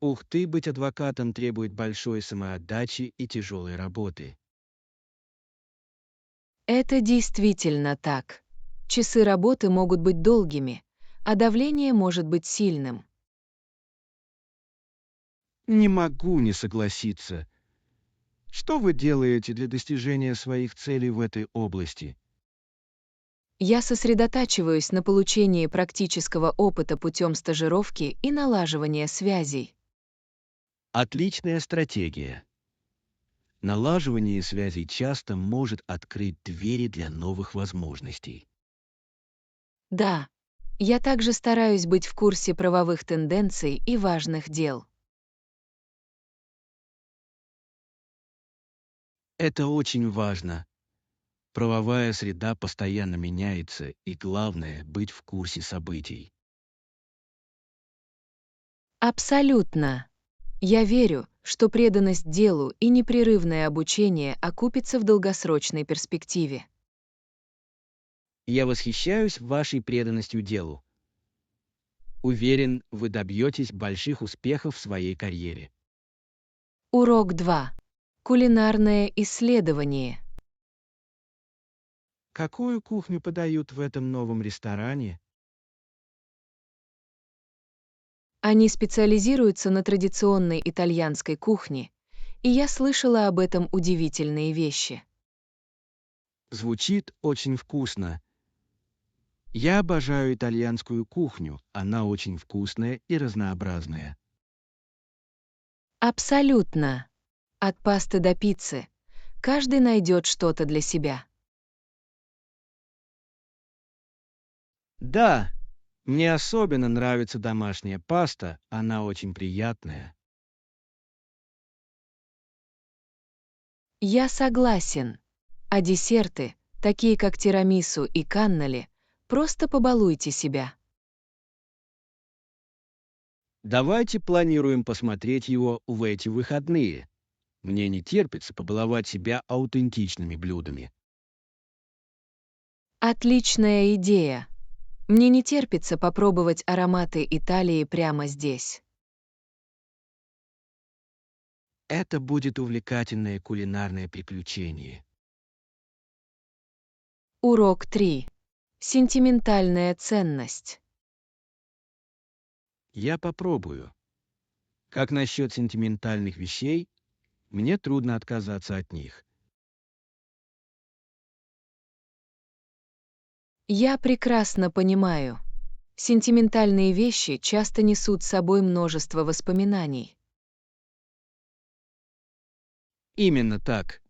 Ух ты, быть адвокатом требует большой самоотдачи и тяжелой работы. Это действительно так. Часы работы могут быть долгими, а давление может быть сильным. Не могу не согласиться. Что вы делаете для достижения своих целей в этой области? Я сосредотачиваюсь на получении практического опыта путем стажировки и налаживания связей. Отличная стратегия. Налаживание связей часто может открыть двери для новых возможностей. Да, я также стараюсь быть в курсе правовых тенденций и важных дел. Это очень важно. Правовая среда постоянно меняется, и главное — быть в курсе событий. Абсолютно. Я верю, что преданность делу и непрерывное обучение окупятся в долгосрочной перспективе. Я восхищаюсь вашей преданностью делу. Уверен, вы добьетесь больших успехов в своей карьере. Урок 2. Кулинарное исследование. Какую кухню подают в этом новом ресторане? Они специализируются на традиционной итальянской кухне, и я слышала об этом удивительные вещи. Звучит очень вкусно. Я обожаю итальянскую кухню, она очень вкусная и разнообразная. Абсолютно. От пасты до пиццы. Каждый найдет что-то для себя. Да, мне особенно нравится домашняя паста, она очень приятная. Я согласен. А десерты, такие как тирамису и каннелли, просто побалуйте себя. Давайте планируем посмотреть его в эти выходные. Мне не терпится побаловать себя аутентичными блюдами. Отличная идея. Мне не терпится попробовать ароматы Италии прямо здесь. Это будет увлекательное кулинарное приключение. Урок 3. Сентиментальная ценность. Я попробую. Как насчет сентиментальных вещей? Мне трудно отказаться от них. Я прекрасно понимаю. Сентиментальные вещи часто несут с собой множество воспоминаний. Именно так.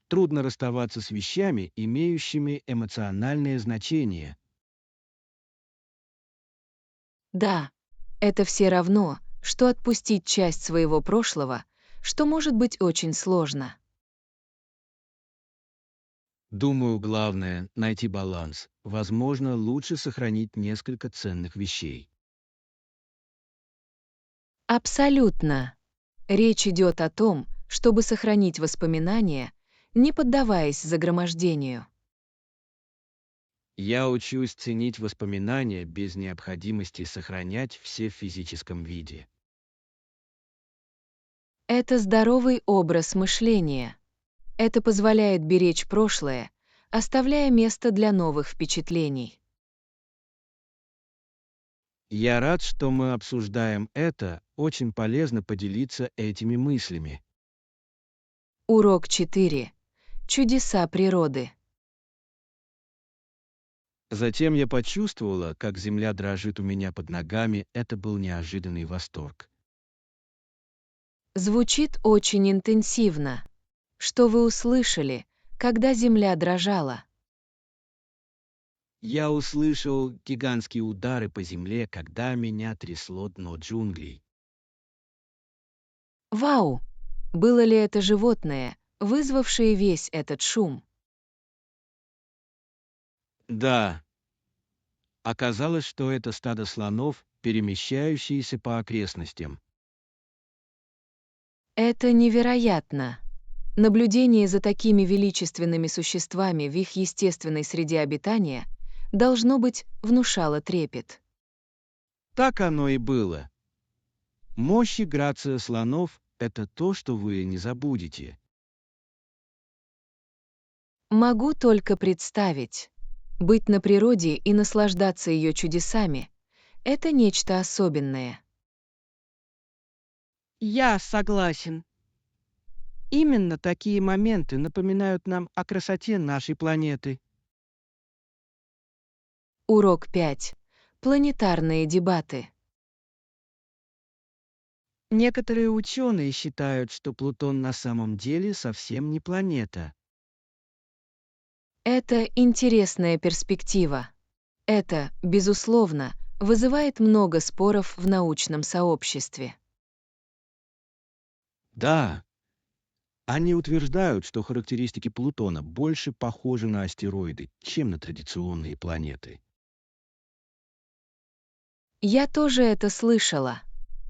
Трудно расставаться с вещами, имеющими эмоциональное значение. Да, это все равно, что отпустить часть своего прошлого, что может быть очень сложно. Думаю, главное — найти баланс. Возможно, лучше сохранить несколько ценных вещей. Абсолютно. Речь идет о том, чтобы сохранить воспоминания, не поддаваясь загромождению. Я учусь ценить воспоминания без необходимости сохранять все в физическом виде. Это здоровый образ мышления. Это позволяет беречь прошлое, оставляя место для новых впечатлений. Я рад, что мы обсуждаем это, очень полезно поделиться этими мыслями. Урок 4. Чудеса природы. Затем я почувствовала, как земля дрожит у меня под ногами, это был неожиданный восторг. Звучит очень интенсивно. Что вы услышали, когда земля дрожала? Я услышал гигантские удары по земле, когда меня трясло дно джунглей. Вау! Было ли это животное, вызвавшее весь этот шум? Да, оказалось, что это стадо слонов, перемещающиеся по окрестностям. Это невероятно. Наблюдение за такими величественными существами в их естественной среде обитания должно быть внушало трепет. Так оно и было. Мощь и грация слонов — это то, что вы не забудете. Могу только представить. Быть на природе и наслаждаться ее чудесами — это нечто особенное. Я согласен. Именно такие моменты напоминают нам о красоте нашей планеты. Урок 5. Планетарные дебаты. Некоторые ученые считают, что Плутон на самом деле совсем не планета. Это интересная перспектива. Это, безусловно, вызывает много споров в научном сообществе. Да, они утверждают, что характеристики Плутона больше похожи на астероиды, чем на традиционные планеты. Я тоже это слышала.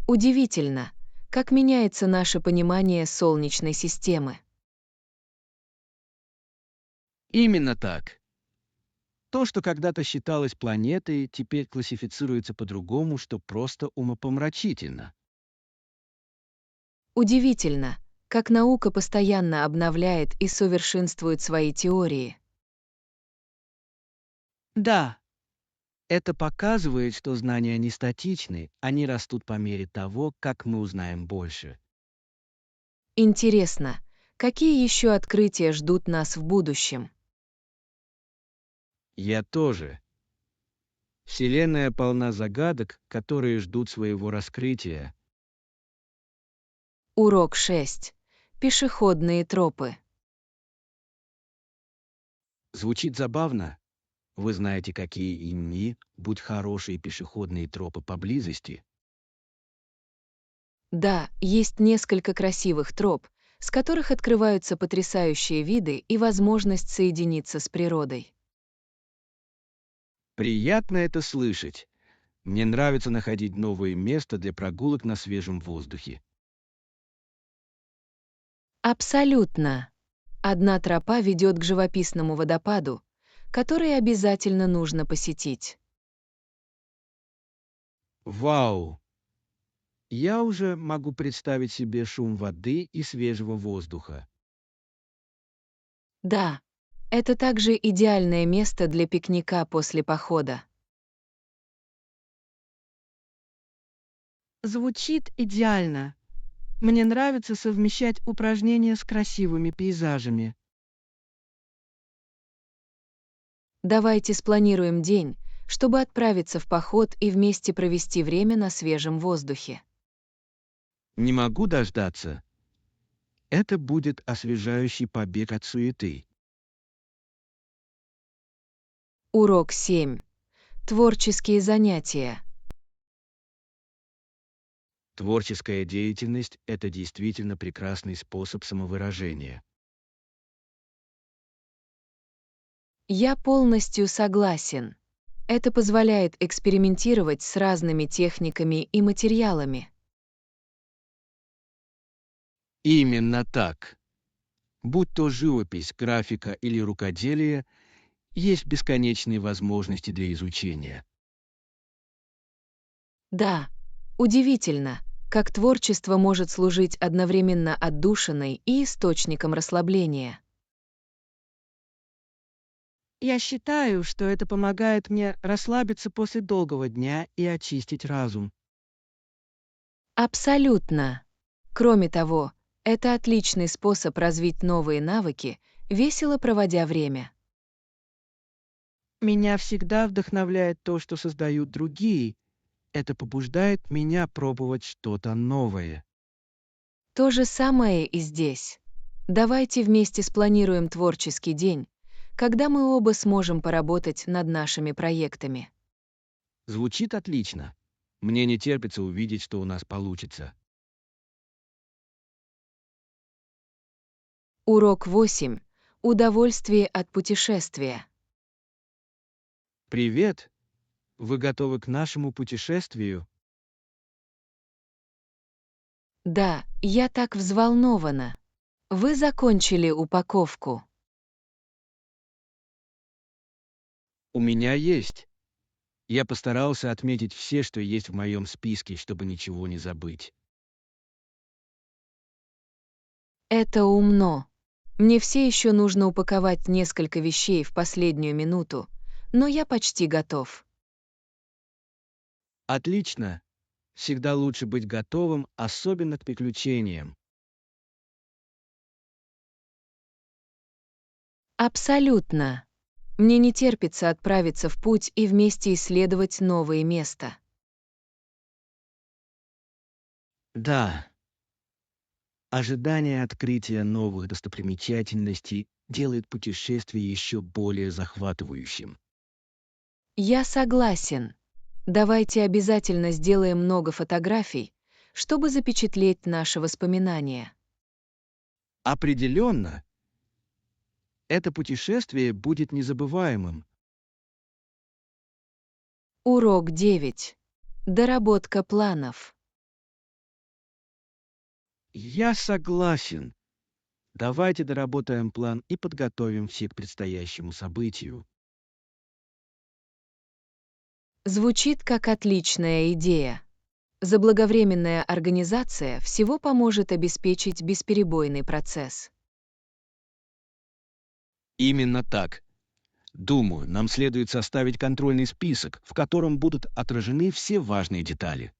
Удивительно, как меняется наше понимание Солнечной системы. Именно так. То, что когда-то считалось планетой, теперь классифицируется по-другому, что просто умопомрачительно. Удивительно, как наука постоянно обновляет и совершенствует свои теории. Да, Это показывает, что знания не статичны, они растут по мере того, как мы узнаем больше. Интересно, какие еще открытия ждут нас в будущем? Я тоже. Вселенная полна загадок, которые ждут своего раскрытия. Урок 6. Пешеходные тропы. Звучит забавно. Вы знаете, какие ими, будь хорошие пешеходные тропы поблизости. Да, есть несколько красивых троп, с которых открываются потрясающие виды и возможность соединиться с природой. Приятно это слышать. Мне нравится находить новые места для прогулок на свежем воздухе. Абсолютно. Одна тропа ведет к живописному водопаду, который обязательно нужно посетить. Вау! Я уже могу представить себе шум воды и свежего воздуха. Да, это также идеальное место для пикника после похода. звучит идеально. Мне нравится совмещать упражнения с красивыми пейзажами. Давайте спланируем день, чтобы отправиться в поход и вместе провести время на свежем воздухе. Не могу дождаться. Это будет освежающий побег от суеты. Урок 7. Творческие занятия. Творческая деятельность — это действительно прекрасный способ самовыражения. Я полностью согласен. Это позволяет экспериментировать с разными техниками и материалами. Именно так. Будь то живопись, графика или рукоделие, есть бесконечные возможности для изучения. Да, удивительно, как творчество может служить одновременно отдушиной и источником расслабления. Я считаю, что это помогает мне расслабиться после долгого дня и очистить разум. Абсолютно. Кроме того, это отличный способ развить новые навыки, весело проводя время. Меня всегда вдохновляет то, что создают другие. Это побуждает меня пробовать что-то новое. То же самое и здесь. Давайте вместе спланируем творческий день, когда мы оба сможем поработать над нашими проектами. Звучит отлично. Мне не терпится увидеть, что у нас получится. Урок 8. Удовольствие от путешествия. Привет! Вы готовы к нашему путешествию? Да, я так взволнована. Вы закончили упаковку. У меня есть. Я постарался отметить все, что есть в моем списке, чтобы ничего не забыть. Это умно. Мне все еще нужно упаковать несколько вещей в последнюю минуту, но я почти готов. Отлично. Всегда лучше быть готовым, особенно к приключениям. Абсолютно. Мне не терпится отправиться в путь и вместе исследовать новые места. Да, ожидание открытия новых достопримечательностей делает путешествие еще более захватывающим. Я согласен. Давайте обязательно сделаем много фотографий, чтобы запечатлеть наши воспоминания. Определенно, это путешествие будет незабываемым. Урок 9. Доработка планов. Я согласен. Давайте доработаем план и подготовим все к предстоящему событию. Звучит как отличная идея. Заблаговременная организация всего поможет обеспечить бесперебойный процесс. Именно так. Думаю, нам следует составить контрольный список, в котором будут отражены все важные детали.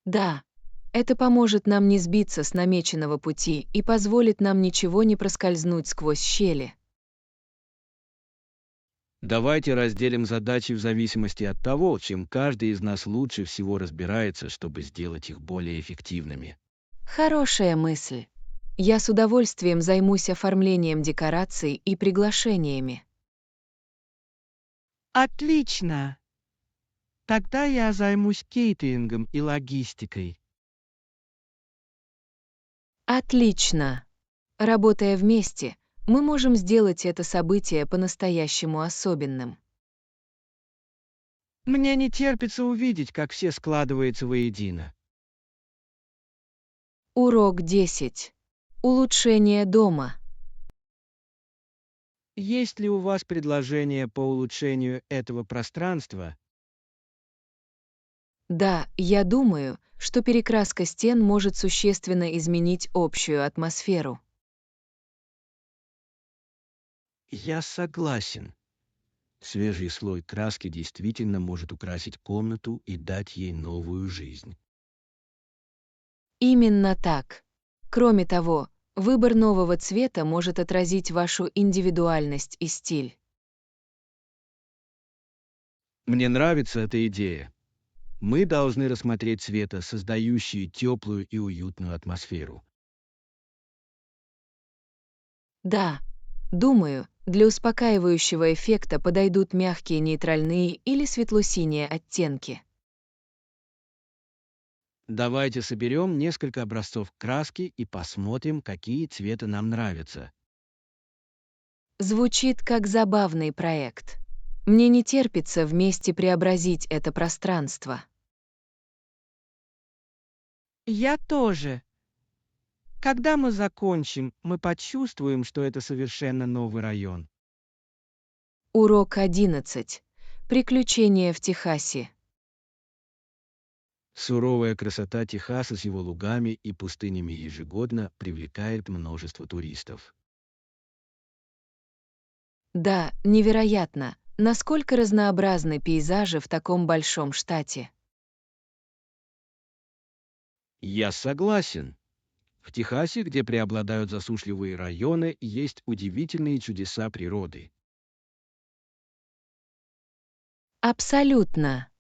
Да, это поможет нам не сбиться с намеченного пути и позволит нам ничего не проскользнуть сквозь щели. Давайте разделим задачи в зависимости от того, чем каждый из нас лучше всего разбирается, чтобы сделать их более эффективными. Хорошая мысль. Я с удовольствием займусь оформлением декораций и приглашениями. Отлично! Тогда я займусь кейтерингом и логистикой. Отлично! Работая вместе, мы можем сделать это событие по-настоящему особенным. Мне не терпится увидеть, как все складывается воедино. Урок 10. Улучшение дома. Есть ли у вас предложения по улучшению этого пространства? Да, я думаю, что перекраска стен может существенно изменить общую атмосферу. Я согласен. Свежий слой краски действительно может украсить комнату и дать ей новую жизнь. Именно так. Кроме того, выбор нового цвета может отразить вашу индивидуальность и стиль. Мне нравится эта идея. Мы должны рассмотреть цвета, создающие теплую и уютную атмосферу. Да, думаю, для успокаивающего эффекта подойдут мягкие нейтральные или светло-синие оттенки. Давайте соберем несколько образцов краски и посмотрим, какие цвета нам нравятся. Звучит как забавный проект. Мне не терпится вместе преобразить это пространство. Я тоже. Когда мы закончим, мы почувствуем, что это совершенно новый район. Урок 11. Приключения в Техасе. Суровая красота Техаса с его лугами и пустынями ежегодно привлекает множество туристов. Да, невероятно, насколько разнообразны пейзажи в таком большом штате. Я согласен. В Техасе, где преобладают засушливые районы, есть удивительные чудеса природы. Абсолютно.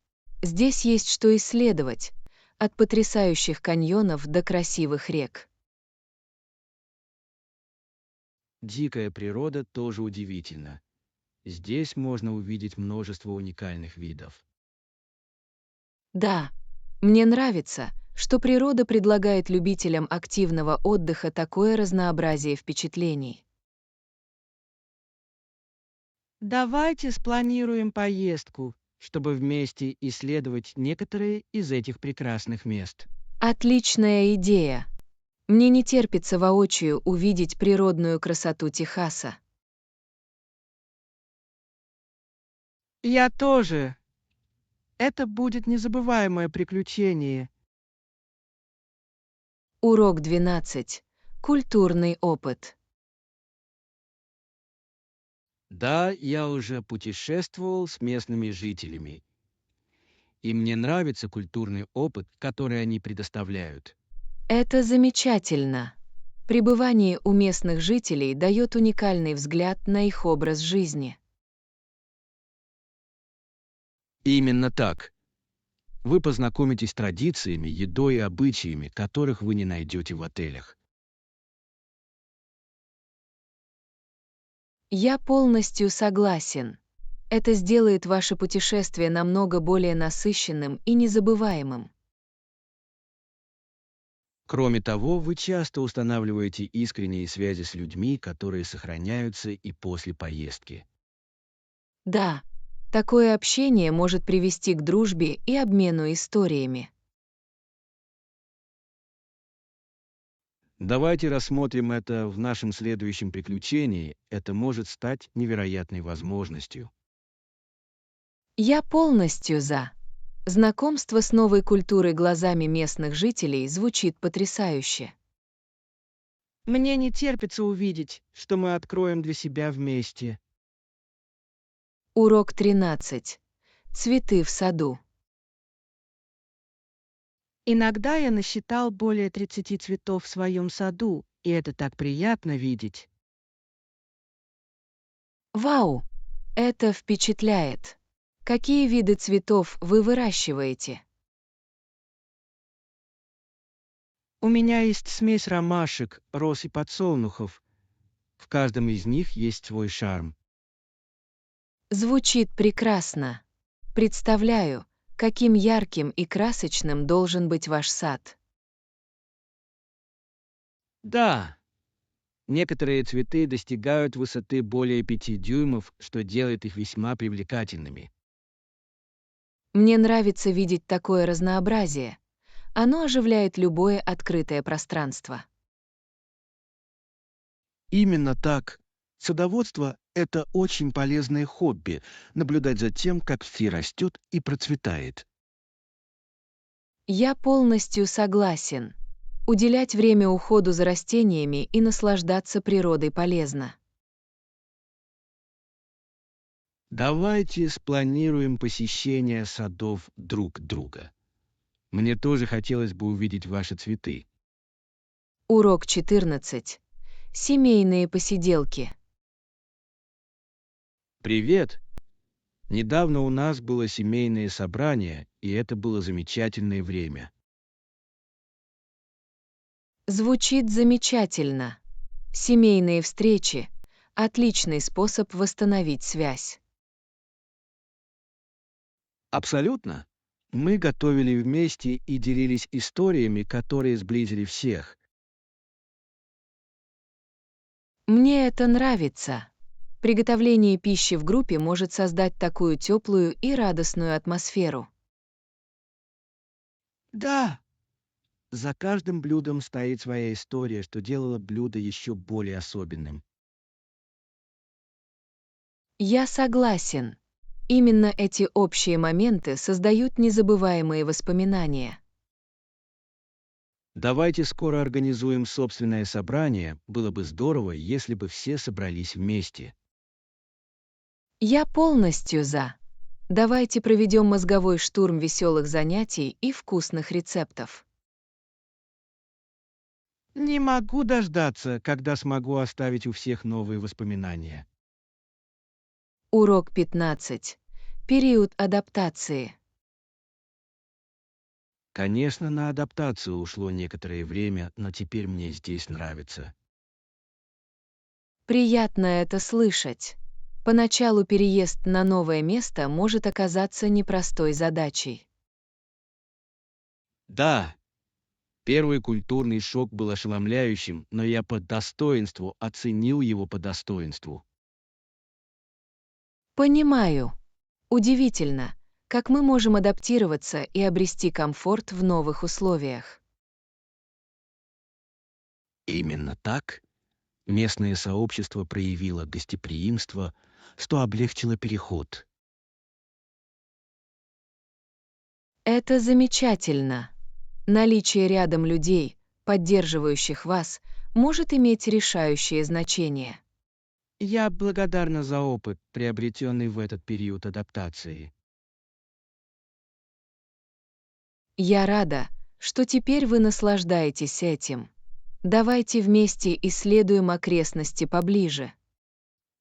Здесь есть что исследовать, от потрясающих каньонов до красивых рек. Дикая природа тоже удивительна. Здесь можно увидеть множество уникальных видов. Да, мне нравится, что природа предлагает любителям активного отдыха такое разнообразие впечатлений. Давайте спланируем поездку, чтобы вместе исследовать некоторые из этих прекрасных мест. Отличная идея. Мне не терпится воочию увидеть природную красоту Техаса. Я тоже. Это будет незабываемое приключение. Урок 12. Культурный опыт. Да, я уже путешествовал с местными жителями, и мне нравится культурный опыт, который они предоставляют. Это замечательно. Пребывание у местных жителей дает уникальный взгляд на их образ жизни. Именно так. Вы познакомитесь с традициями, едой и обычаями, которых вы не найдете в отелях. Я полностью согласен. Это сделает ваше путешествие намного более насыщенным и незабываемым. Кроме того, вы часто устанавливаете искренние связи с людьми, которые сохраняются и после поездки. Да, такое общение может привести к дружбе и обмену историями. Давайте рассмотрим это в нашем следующем приключении. Это может стать невероятной возможностью. Я полностью за. Знакомство с новой культурой глазами местных жителей звучит потрясающе. Мне не терпится увидеть, что мы откроем для себя вместе. Урок 13. Цветы в саду. Иногда я насчитал более 30 цветов в своем саду, и это так приятно видеть. Вау! Это впечатляет. Какие виды цветов вы выращиваете? У меня есть смесь ромашек, роз и подсолнухов. В каждом из них есть свой шарм. Звучит прекрасно. Представляю, каким ярким и красочным должен быть ваш сад. Да, некоторые цветы достигают высоты более 5 дюймов, что делает их весьма привлекательными. Мне нравится видеть такое разнообразие. Оно оживляет любое открытое пространство. Именно так. Садоводство — это очень полезное хобби — наблюдать за тем, как все растет и процветает. Я полностью согласен. Уделять время уходу за растениями и наслаждаться природой полезно. Давайте спланируем посещение садов друг друга. Мне тоже хотелось бы увидеть ваши цветы. Урок 14. Семейные посиделки. Привет! Недавно у нас было семейное собрание, и это было замечательное время. Звучит замечательно. Семейные встречи — отличный способ восстановить связь. Абсолютно. Мы готовили вместе и делились историями, которые сблизили всех. Мне это нравится. Приготовление пищи в группе может создать такую теплую и радостную атмосферу. Да, за каждым блюдом стоит своя история, что делало блюдо еще более особенным. Я согласен. Именно эти общие моменты создают незабываемые воспоминания. Давайте скоро организуем собственное собрание. Было бы здорово, если бы все собрались вместе. Я полностью за. Давайте проведем мозговой штурм веселых занятий и вкусных рецептов. Не могу дождаться, когда смогу оставить у всех новые воспоминания. Урок 15. Период адаптации. Конечно, на адаптацию ушло некоторое время, но теперь мне здесь нравится. Приятно это слышать. Поначалу переезд на новое место может оказаться непростой задачей. Да, первый культурный шок был ошеломляющим, но я по достоинству оценил его по достоинству. Понимаю. Удивительно, как мы можем адаптироваться и обрести комфорт в новых условиях. Именно так местное сообщество проявило гостеприимство, что облегчило переход. Это замечательно. Наличие рядом людей, поддерживающих вас, может иметь решающее значение. Я благодарна за опыт, приобретенный в этот период адаптации. Я рада, что теперь вы наслаждаетесь этим. Давайте вместе исследуем окрестности поближе.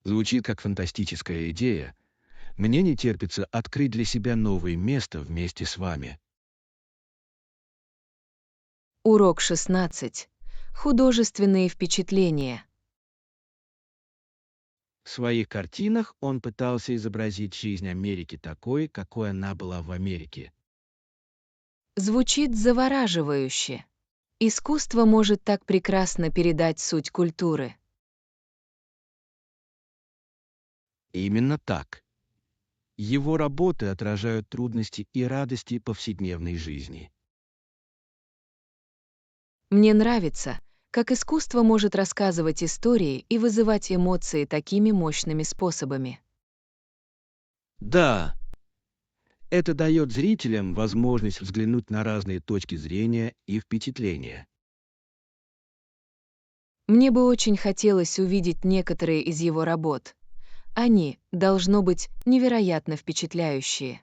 Звучит как фантастическая идея. Мне не терпится открыть для себя новое место вместе с вами. Урок 16. Художественные впечатления. В своих картинах он пытался изобразить жизнь Америки такой, какой она была в Америке. Звучит завораживающе. Искусство может так прекрасно передать суть культуры. Именно так. Его работы отражают трудности и радости повседневной жизни. Мне нравится, как искусство может рассказывать истории и вызывать эмоции такими мощными способами. Да, это дает зрителям возможность взглянуть на разные точки зрения и впечатления. Мне бы очень хотелось увидеть некоторые из его работ. Они, должно быть, невероятно впечатляющие.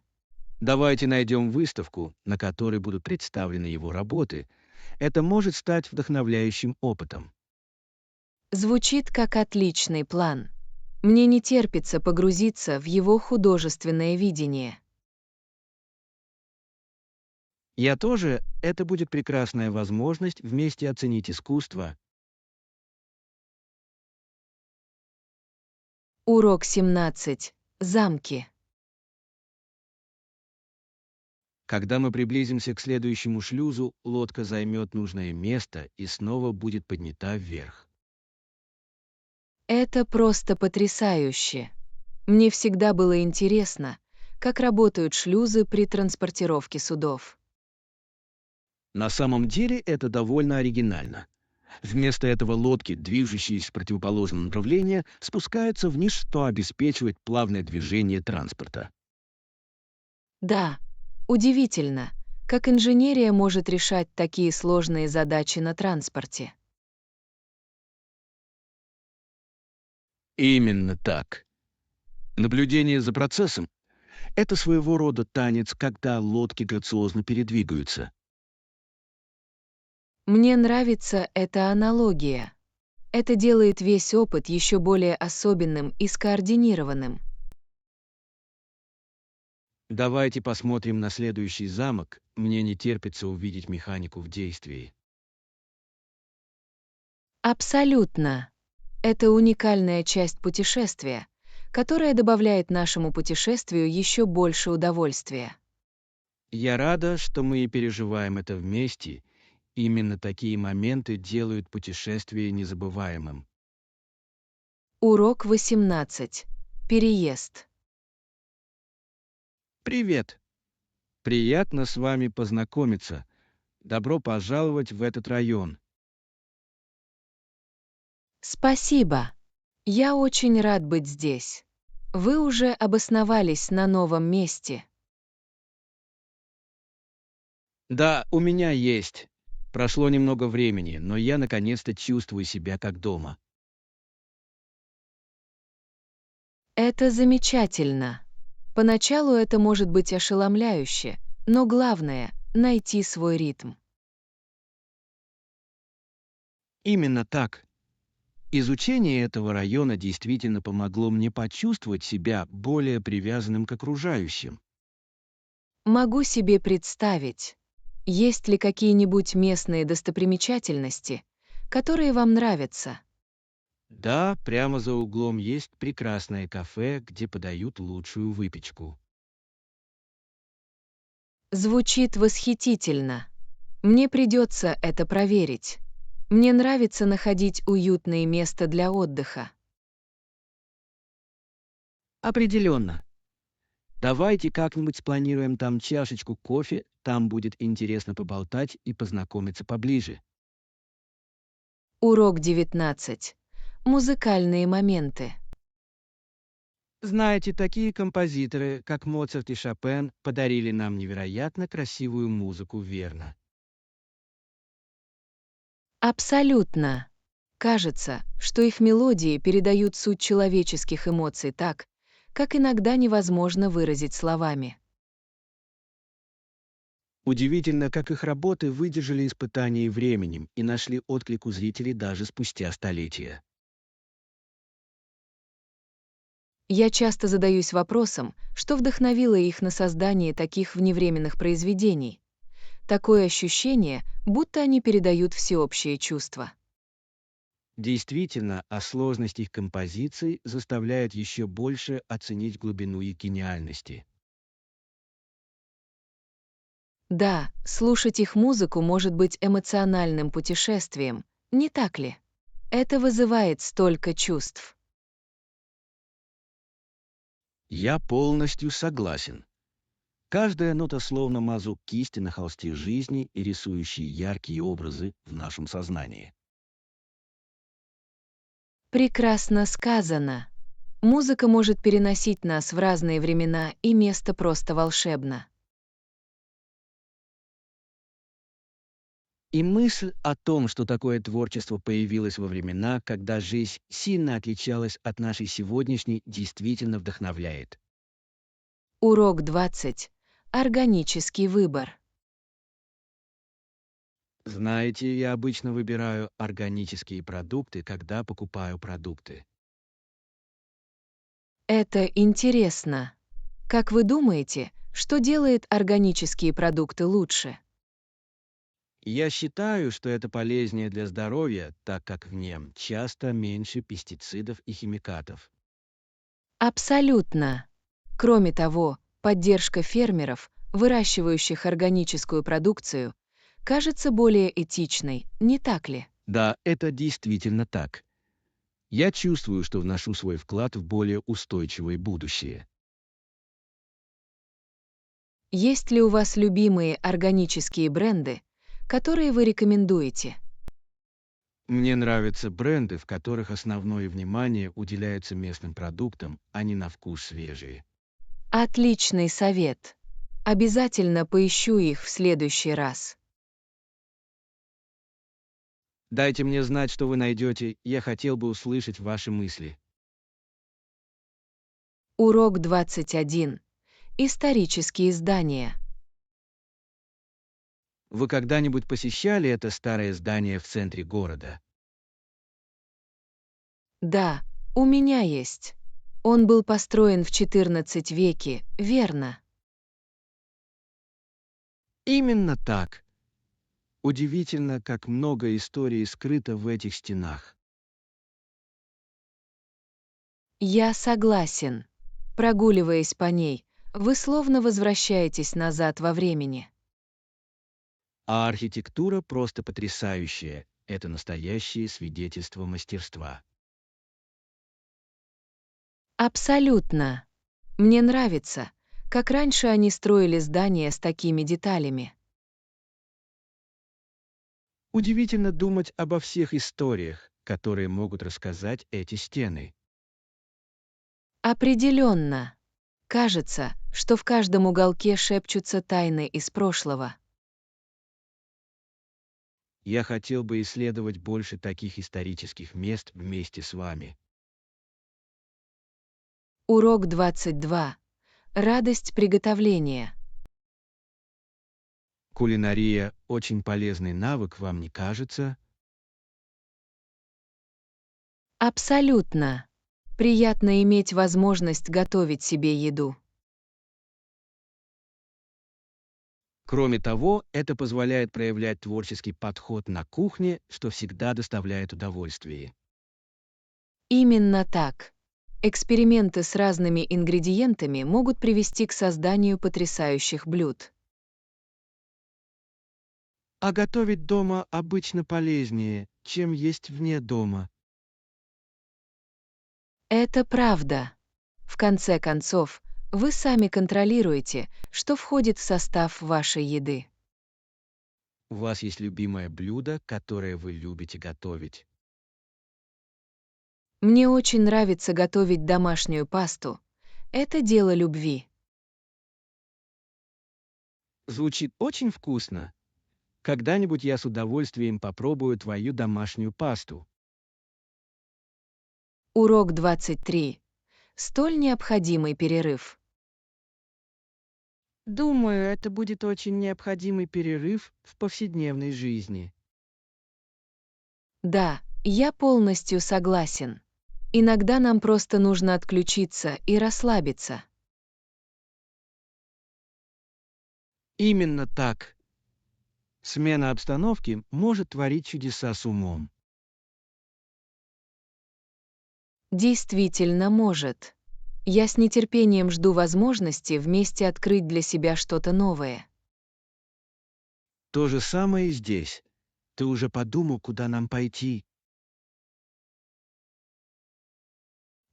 Давайте найдем выставку, на которой будут представлены его работы. Это может стать вдохновляющим опытом. Звучит как отличный план. Мне не терпится погрузиться в его художественное видение. Я тоже, это будет прекрасная возможность вместе оценить искусство. Урок 17. Замки. Когда мы приблизимся к следующему шлюзу, лодка займет нужное место и снова будет поднята вверх. Это просто потрясающе. Мне всегда было интересно, как работают шлюзы при транспортировке судов. На самом деле это довольно оригинально. Вместо этого лодки, движущиеся в противоположном направлении, спускаются вниз, что обеспечивает плавное движение транспорта. Да, удивительно, как инженерия может решать такие сложные задачи на транспорте. Именно так. Наблюдение за процессом — это своего рода танец, когда лодки грациозно передвигаются. Мне нравится эта аналогия. Это делает весь опыт еще более особенным и скоординированным. Давайте посмотрим на следующий замок. Мне не терпится увидеть механику в действии. Абсолютно. Это уникальная часть путешествия, которая добавляет нашему путешествию еще больше удовольствия. Я рада, что мы и переживаем это вместе. Именно такие моменты делают путешествие незабываемым. Урок 18. Переезд. Привет! Приятно с вами познакомиться. Добро пожаловать в этот район. Спасибо. Я очень рад быть здесь. Вы уже обосновались на новом месте. Да, у меня есть. Прошло немного времени, но я наконец-то чувствую себя как дома. Это замечательно. Поначалу это может быть ошеломляюще, но главное — найти свой ритм. Именно так. Изучение этого района действительно помогло мне почувствовать себя более привязанным к окружающим. Могу себе представить, есть ли какие-нибудь местные достопримечательности, которые вам нравятся. Да, прямо за углом есть прекрасное кафе, где подают лучшую выпечку. Звучит восхитительно. Мне придется это проверить. Мне нравится находить уютное место для отдыха. Определенно. Давайте как-нибудь спланируем там чашечку кофе, там будет интересно поболтать и познакомиться поближе. Урок 19. Музыкальные моменты. Знаете, такие композиторы, как Моцарт и Шопен, подарили нам невероятно красивую музыку, верно? Абсолютно. Кажется, что их мелодии передают суть человеческих эмоций так, как иногда невозможно выразить словами. Удивительно, как их работы выдержали испытания временем и нашли отклик у зрителей даже спустя столетия. Я часто задаюсь вопросом, что вдохновило их на создание таких вневременных произведений. Такое ощущение, будто они передают всеобщие чувства. Действительно, а сложность их композиций заставляет еще больше оценить глубину их гениальности. Да, слушать их музыку может быть эмоциональным путешествием, не так ли? Это вызывает столько чувств. Я полностью согласен. Каждая нота словно мазок кисти на холсте жизни и рисующие яркие образы в нашем сознании. Прекрасно сказано. Музыка может переносить нас в разные времена, и место просто волшебно. И мысль о том, что такое творчество появилось во времена, когда жизнь сильно отличалась от нашей сегодняшней, действительно вдохновляет. Урок 20. Органический выбор. Знаете, я обычно выбираю органические продукты, когда покупаю продукты. Это интересно. Как вы думаете, что делает органические продукты лучше? Я считаю, что это полезнее для здоровья, так как в нем часто меньше пестицидов и химикатов. Абсолютно. Кроме того, поддержка фермеров, выращивающих органическую продукцию, кажется более этичной, не так ли? Да, это действительно так. Я чувствую, что вношу свой вклад в более устойчивое будущее. Есть ли у вас любимые органические бренды, которые вы рекомендуете? Мне нравятся бренды, в которых основное внимание уделяется местным продуктам, а не на вкус свежие. Отличный совет. Обязательно поищу их в следующий раз. Дайте мне знать, что вы найдете, я хотел бы услышать ваши мысли. Урок 21. Исторические здания. Вы когда-нибудь посещали это старое здание в центре города? Да, у меня есть. Он был построен в XIV веке, верно? Именно так. Удивительно, как много истории скрыто в этих стенах. Я согласен. Прогуливаясь по ней, вы словно возвращаетесь назад во времени. А архитектура просто потрясающая. Это настоящее свидетельство мастерства. Абсолютно. Мне нравится, как раньше они строили здания с такими деталями. Удивительно думать обо всех историях, которые могут рассказать эти стены. Определенно. Кажется, что в каждом уголке шепчутся тайны из прошлого. Я хотел бы исследовать больше таких исторических мест вместе с вами. Урок 22. Радость приготовления. Кулинария — очень полезный навык, вам не кажется? Абсолютно. Приятно иметь возможность готовить себе еду. Кроме того, это позволяет проявлять творческий подход на кухне, что всегда доставляет удовольствие. Именно так. Эксперименты с разными ингредиентами могут привести к созданию потрясающих блюд. А готовить дома обычно полезнее, чем есть вне дома. Это правда. В конце концов, вы сами контролируете, что входит в состав вашей еды. У вас есть любимое блюдо, которое вы любите готовить. Мне очень нравится готовить домашнюю пасту, Это дело любви. Звучит очень вкусно. Когда-нибудь я с удовольствием попробую твою домашнюю пасту. Урок 23. Столь необходимый перерыв. Думаю, это будет очень необходимый перерыв в повседневной жизни. Да, я полностью согласен. Иногда нам просто нужно отключиться и расслабиться. Именно так. Смена обстановки может творить чудеса с умом. Действительно может. Я с нетерпением жду возможности вместе открыть для себя что-то новое. То же самое и здесь. Ты уже подумал, куда нам пойти?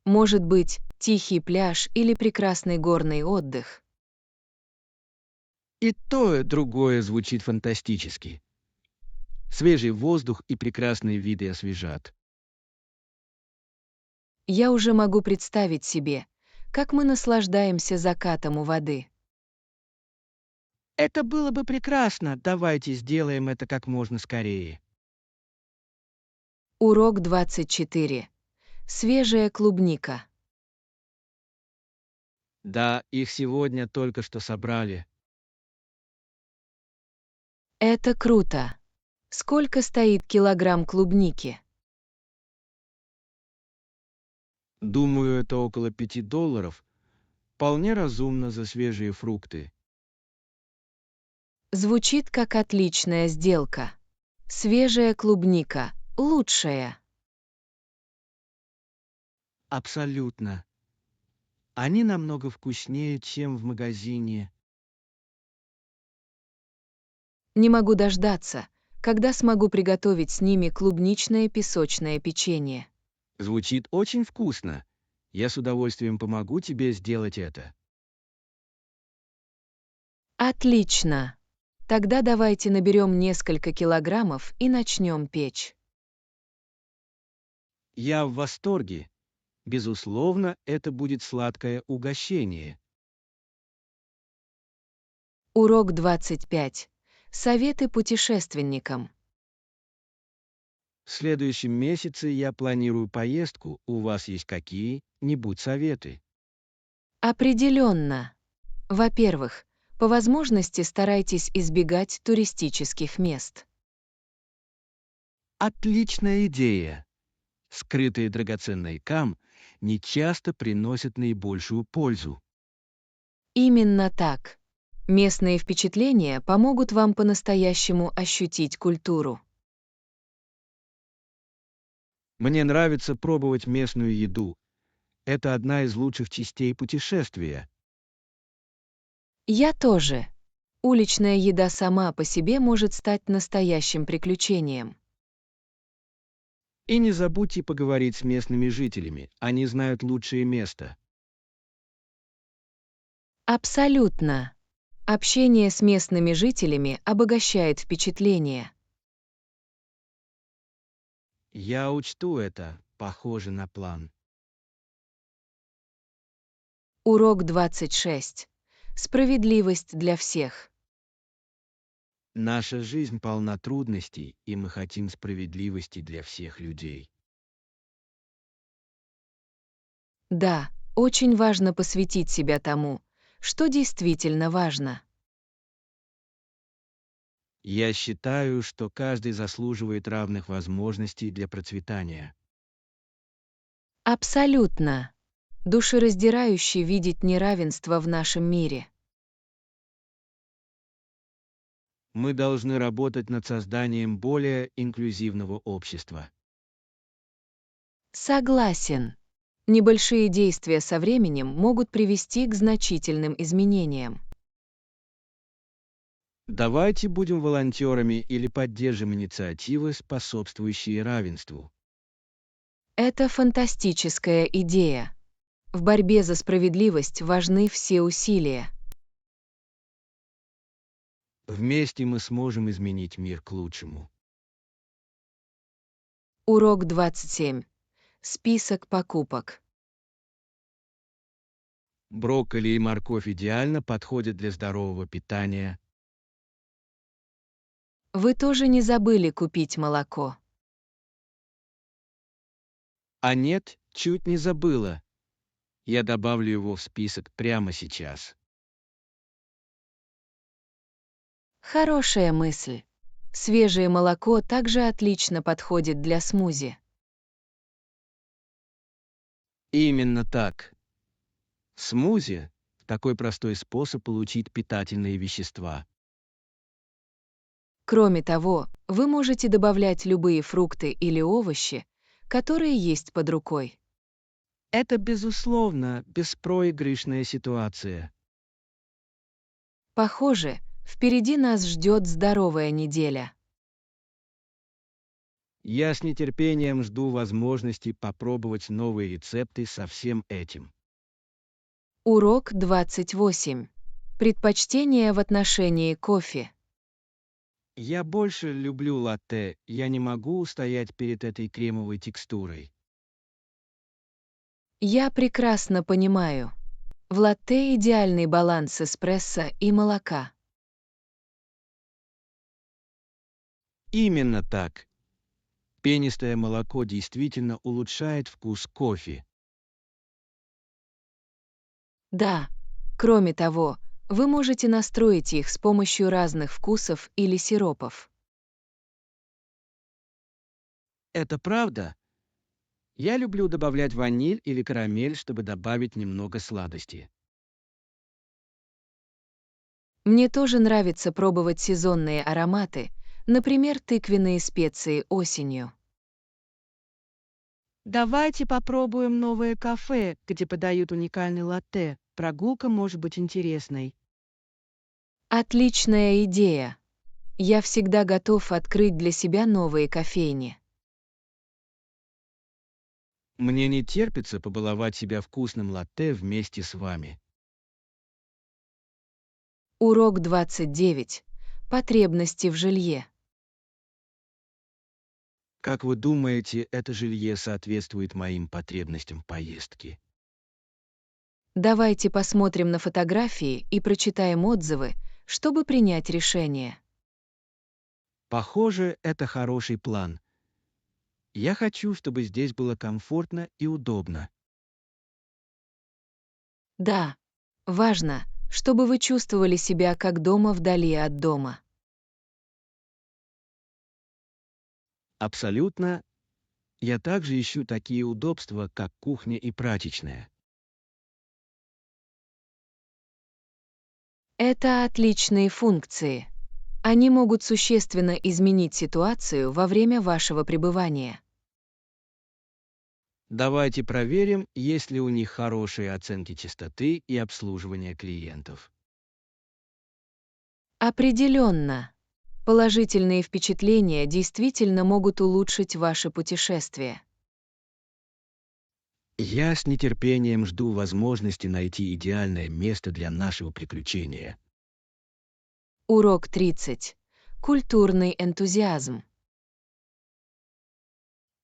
Может быть, тихий пляж или прекрасный горный отдых. И то, и другое звучит фантастически. Свежий воздух и прекрасные виды освежат. Я уже могу представить себе, как мы наслаждаемся закатом у воды. Это было бы прекрасно. Давайте сделаем это как можно скорее. Урок 24. Свежая клубника. Да, их сегодня только что собрали. Это круто. Сколько стоит килограмм клубники? Думаю, это около $5. Вполне разумно за свежие фрукты. Звучит как отличная сделка. Свежая клубника. Лучшая. Абсолютно. Они намного вкуснее, чем в магазине. Не могу дождаться, когда смогу приготовить с ними клубничное песочное печенье. Звучит очень вкусно. Я с удовольствием помогу тебе сделать это. Отлично. Тогда давайте наберем несколько килограммов и начнем печь. Я в восторге. Безусловно, это будет сладкое угощение. Урок 25. Советы путешественникам. В следующем месяце я планирую поездку. У вас есть какие-нибудь советы? Определенно. Во-первых, по возможности старайтесь избегать туристических мест. Отличная идея. Скрытые драгоценные камни часто приносят наибольшую пользу. Именно так. Местные впечатления помогут вам по-настоящему ощутить культуру. Мне нравится пробовать местную еду. Это одна из лучших частей путешествия. Я тоже. Уличная еда сама по себе может стать настоящим приключением. И не забудьте поговорить с местными жителями. Они знают лучшее место. Абсолютно. Общение с местными жителями обогащает впечатление. Я учту это. Похоже на план. Урок 26. Справедливость для всех. Наша жизнь полна трудностей, и мы хотим справедливости для всех людей. Да, очень важно посвятить себя тому, что действительно важно. Я считаю, что каждый заслуживает равных возможностей для процветания. Абсолютно. Душераздирающе видеть неравенство в нашем мире. Мы должны работать над созданием более инклюзивного общества. Согласен. Небольшие действия со временем могут привести к значительным изменениям. Давайте будем волонтерами или поддержим инициативы, способствующие равенству. Это фантастическая идея. В борьбе за справедливость важны все усилия. Вместе мы сможем изменить мир к лучшему. Урок 27. Список покупок. Брокколи и морковь идеально подходят для здорового питания. Вы тоже не забыли купить молоко. А нет, чуть не забыла. Я добавлю его в список прямо сейчас. Хорошая мысль. Свежее молоко также отлично подходит для смузи. Именно так. Смузи — такой простой способ получить питательные вещества. Кроме того, вы можете добавлять любые фрукты или овощи, которые есть под рукой. Это, безусловно, беспроигрышная ситуация. Похоже, впереди нас ждет здоровая неделя. Я с нетерпением жду возможности попробовать новые рецепты со всем этим. Урок 28. Предпочтения в отношении кофе. Я больше люблю латте, я не могу устоять перед этой кремовой текстурой. Я прекрасно понимаю. В латте идеальный баланс эспрессо и молока. Именно так. Пенистое молоко действительно улучшает вкус кофе. Да. Кроме того, вы можете настроить их с помощью разных вкусов или сиропов. Это правда? Я люблю добавлять ваниль или карамель, чтобы добавить немного сладости. Мне тоже нравится пробовать сезонные ароматы, например, тыквенные специи осенью. Давайте попробуем новое кафе, где подают уникальный латте. Прогулка может быть интересной. Отличная идея. Я всегда готов открыть для себя новые кофейни. Мне не терпится побаловать себя вкусным латте вместе с вами. Урок 29. Потребности в жилье. Как вы думаете, это жилье соответствует моим потребностям в поездке? Давайте посмотрим на фотографии и прочитаем отзывы, чтобы принять решение. Похоже, это хороший план. Я хочу, чтобы здесь было комфортно и удобно. Да, важно, чтобы вы чувствовали себя как дома вдали от дома. Абсолютно. Я также ищу такие удобства, как кухня и прачечная. Это отличные функции. Они могут существенно изменить ситуацию во время вашего пребывания. Давайте проверим, есть ли у них хорошие оценки чистоты и обслуживания клиентов. Определенно. Положительные впечатления действительно могут улучшить ваше путешествие. Я с нетерпением жду возможности найти идеальное место для нашего приключения. Урок 30. Культурный энтузиазм.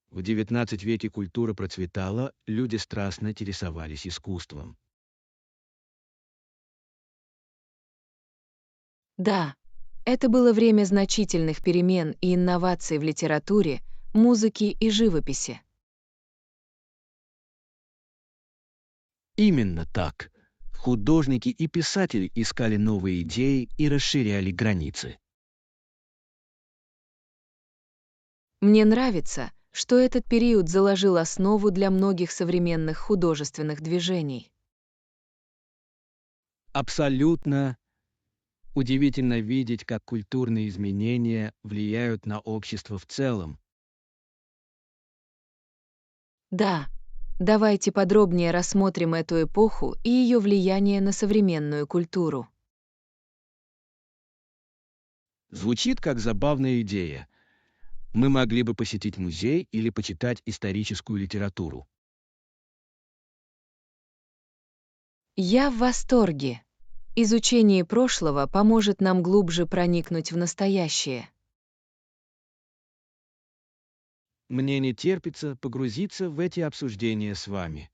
В XIX веке культура процветала, люди страстно интересовались искусством. Да, это было время значительных перемен и инноваций в литературе, музыке и живописи. Именно так. Художники и писатели искали новые идеи и расширяли границы. Мне нравится, что этот период заложил основу для многих современных художественных движений. Абсолютно. Удивительно видеть, как культурные изменения влияют на общество в целом. Да, давайте подробнее рассмотрим эту эпоху и ее влияние на современную культуру. Звучит как забавная идея. Мы могли бы посетить музей или почитать историческую литературу. Я в восторге. Изучение прошлого поможет нам глубже проникнуть в настоящее. Мне не терпится погрузиться в эти обсуждения с вами.